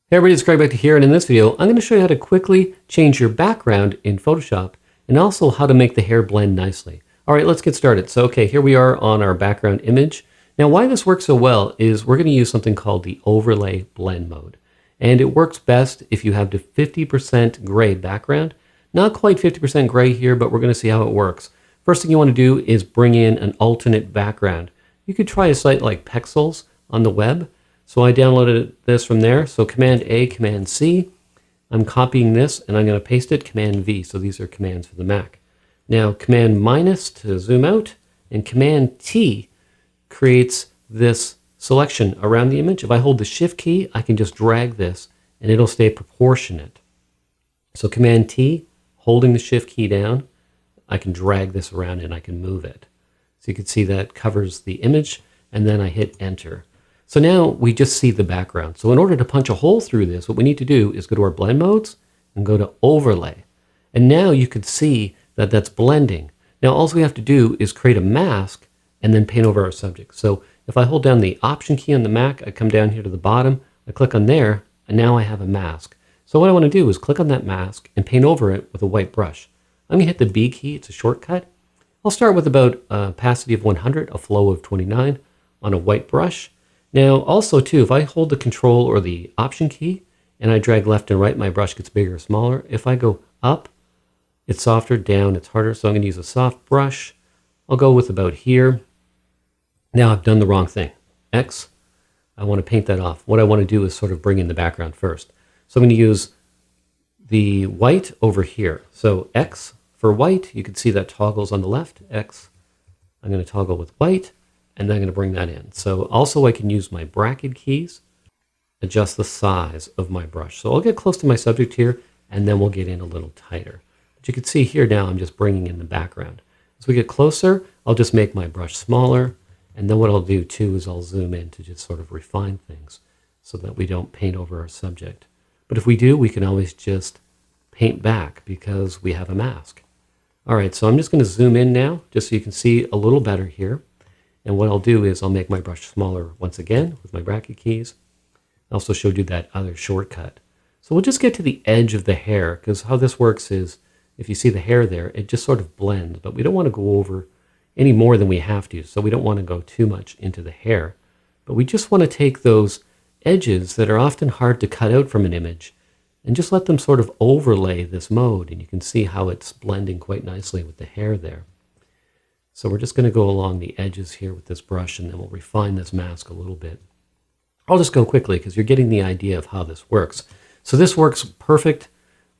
Hey everybody, it's Greg back to here, and in this video, I'm going to show you how to quickly change your background in Photoshop and also how to make the hair blend nicely. All right, let's get started. So, okay, here we are on our background image. Now, why this works so well is we're going to use something called the overlay blend mode. And it works best if you have the 50% gray background. Not quite 50% gray here, but we're going to see how it works. First thing you want to do is bring in an alternate background. You could try a site like Pexels on the web. So I downloaded this from there. So Command A, Command C. I'm copying this and I'm going to paste it, Command V. So these are commands for the Mac. Now Command minus to zoom out, and Command T creates this selection around the image. If I hold the Shift key, I can just drag this and it'll stay proportionate. So Command T, holding the Shift key down, I can drag this around and I can move it. So you can see that covers the image, and then I hit Enter. So now we just see the background. So in order to punch a hole through this, what we need to do is go to our blend modes and go to overlay. And now you can see that that's blending. Now all we have to do is create a mask and then paint over our subject. So if I hold down the Option key on the Mac, I come down here to the bottom, I click on there, and now I have a mask. So what I want to do is click on that mask and paint over it with a white brush. I'm going to hit the B key, it's a shortcut. I'll start with about a opacity of 100, a flow of 29 on a white brush. Now also too, if I hold the Control or the Option key and I drag left and right, my brush gets bigger or smaller. If I go up, it's softer, down, it's harder. So I'm going to use a soft brush. I'll go with about here. Now I've done the wrong thing. X, I want to paint that off. What I want to do is sort of bring in the background first. So I'm going to use the white over here. So X for white, you can see that toggles on the left. X, I'm going to toggle with white. And then I'm going to bring that in. So also I can use my bracket keys, adjust the size of my brush. So I'll get close to my subject here, and then we'll get in a little tighter. But you can see here now I'm just bringing in the background. As we get closer, I'll just make my brush smaller. And then what I'll do too is I'll zoom in to just sort of refine things so that we don't paint over our subject. But if we do, we can always just paint back because we have a mask. All right, so I'm just going to zoom in now just so you can see a little better here. And what I'll do is I'll make my brush smaller once again with my bracket keys. I also showed you that other shortcut. So we'll just get to the edge of the hair, because how this works is if you see the hair there, it just sort of blends, but we don't want to go over any more than we have to. So we don't want to go too much into the hair, but we just want to take those edges that are often hard to cut out from an image and just let them sort of overlay this mode. And you can see how it's blending quite nicely with the hair there. So we're just going to go along the edges here with this brush, and then we'll refine this mask a little bit. I'll just go quickly because you're getting the idea of how this works. So this works perfect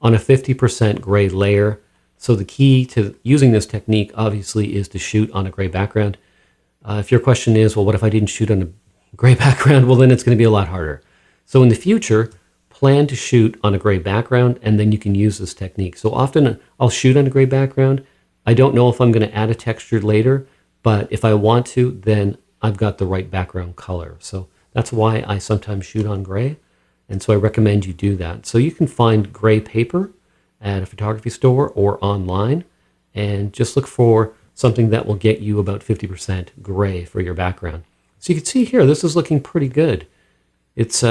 on a 50% gray layer. So the key to using this technique obviously is to shoot on a gray background. If your question is, well, what if I didn't shoot on a gray background? Well, then it's going to be a lot harder. So in the future, plan to shoot on a gray background, and then you can use this technique. So often I'll shoot on a gray background. I don't know if I'm going to add a texture later, but if I want to, then I've got the right background color. So that's why I sometimes shoot on gray. And so I recommend you do that. So you can find gray paper at a photography store or online, and just look for something that will get you about 50% gray for your background. So you can see here, this is looking pretty good. It's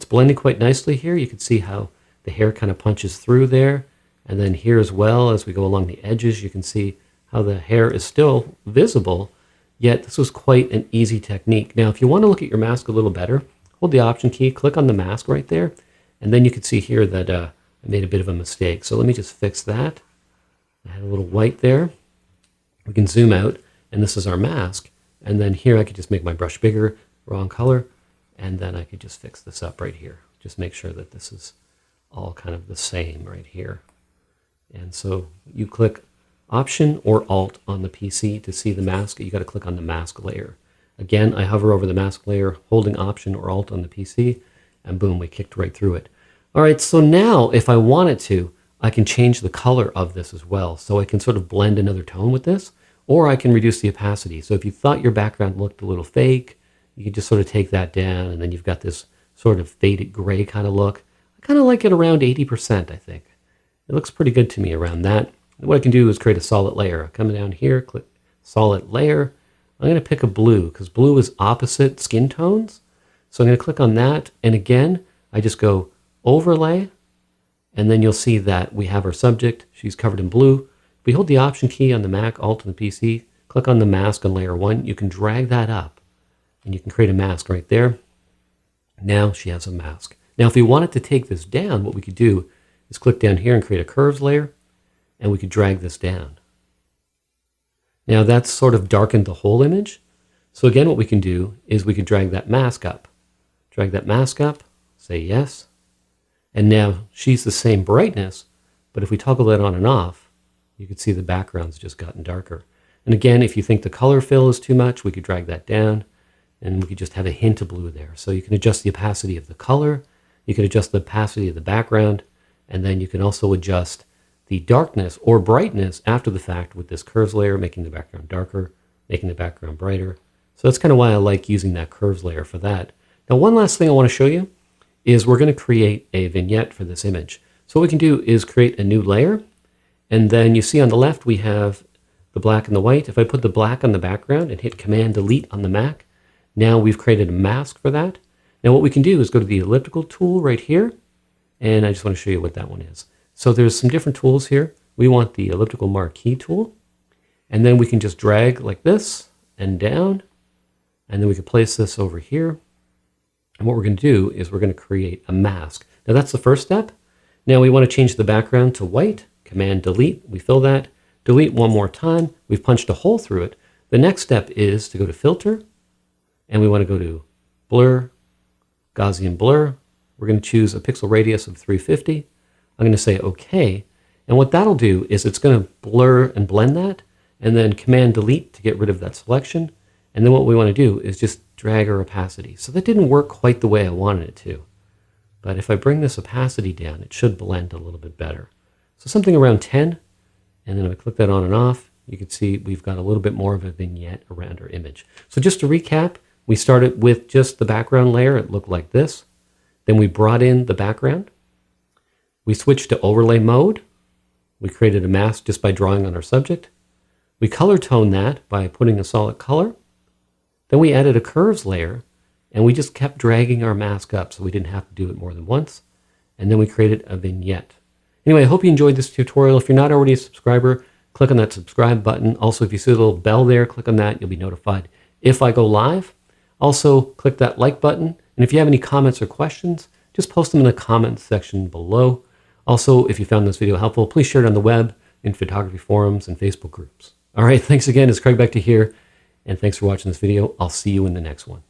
blending quite nicely here. You can see how the hair kind of punches through there. And then here as well, as we go along the edges, you can see how the hair is still visible, yet this was quite an easy technique. Now, if you want to look at your mask a little better, hold the Option key, click on the mask right there, and then you can see here that I made a bit of a mistake. So let me just fix that. I had a little white there. We can zoom out, and this is our mask. And then here I could just make my brush bigger, wrong color, and then I could just fix this up right here. Just make sure that this is all kind of the same right here. And so you click Option or Alt on the PC to see the mask. You got to click on the mask layer. Again, I hover over the mask layer, holding Option or Alt on the PC, and boom, we kicked right through it. All right, so now if I wanted to, I can change the color of this as well. So I can sort of blend another tone with this, or I can reduce the opacity. So if you thought your background looked a little fake, you can just sort of take that down, and then you've got this sort of faded gray kind of look. I kind of like it around 80%, I think. It looks pretty good to me around that. What I can do is create a solid layer. Come down here, click solid layer. I'm going to pick a blue because blue is opposite skin tones. So I'm going to click on that. And again, I just go overlay, and then you'll see that we have our subject. She's covered in blue. If we hold the Option key on the Mac, Alt on the PC, click on the mask on layer 1, you can drag that up and you can create a mask right there. Now she has a mask. Now if we wanted to take this down, what we could do is click down here and create a curves layer, and we could drag this down. Now that's sort of darkened the whole image. So again, what we can do is we can drag that mask up. Drag that mask up, say yes. And now she's the same brightness, but if we toggle that on and off, you can see the background's just gotten darker. And again, if you think the color fill is too much, we could drag that down and we could just have a hint of blue there. So you can adjust the opacity of the color, you can adjust the opacity of the background, and then you can also adjust the darkness or brightness after the fact with this curves layer, making the background darker, making the background brighter. So that's kind of why I like using that curves layer for that. Now, one last thing I want to show you is we're going to create a vignette for this image. So what we can do is create a new layer, and then you see on the left we have the black and the white. If I put the black on the background and hit Command Delete on the Mac, now we've created a mask for that. Now what we can do is go to the elliptical tool right here, and I just want to show you what that one is. So there's some different tools here. We want the elliptical marquee tool, and then we can just drag like this and down, and then we can place this over here. And what we're going to do is we're going to create a mask. Now that's the first step. Now we want to change the background to white. Command Delete, we fill that. Delete one more time. We've punched a hole through it. The next step is to go to Filter, and we want to go to Blur, Gaussian Blur. We're going to choose a pixel radius of 350. I'm going to say OK. And what that'll do is it's going to blur and blend that, and then Command Delete to get rid of that selection. And then what we want to do is just drag our opacity. So that didn't work quite the way I wanted it to. But if I bring this opacity down, it should blend a little bit better. So something around 10, and then if I click that on and off, you can see we've got a little bit more of a vignette around our image. So just to recap, we started with just the background layer. It looked like this. Then we brought in the background. We switched to overlay mode. We created a mask just by drawing on our subject. We color toned that by putting a solid color. Then we added a curves layer, and we just kept dragging our mask up so we didn't have to do it more than once. And then we created a vignette. Anyway, I hope you enjoyed this tutorial. If you're not already a subscriber, click on that subscribe button. Also, if you see the little bell there, click on that. You'll be notified if I go live. Also, click that like button. And if you have any comments or questions, just post them in the comments section below. Also, if you found this video helpful, please share it on the web, in photography forums, and Facebook groups. All right, thanks again. It's Craig Beckta here, and thanks for watching this video. I'll see you in the next one.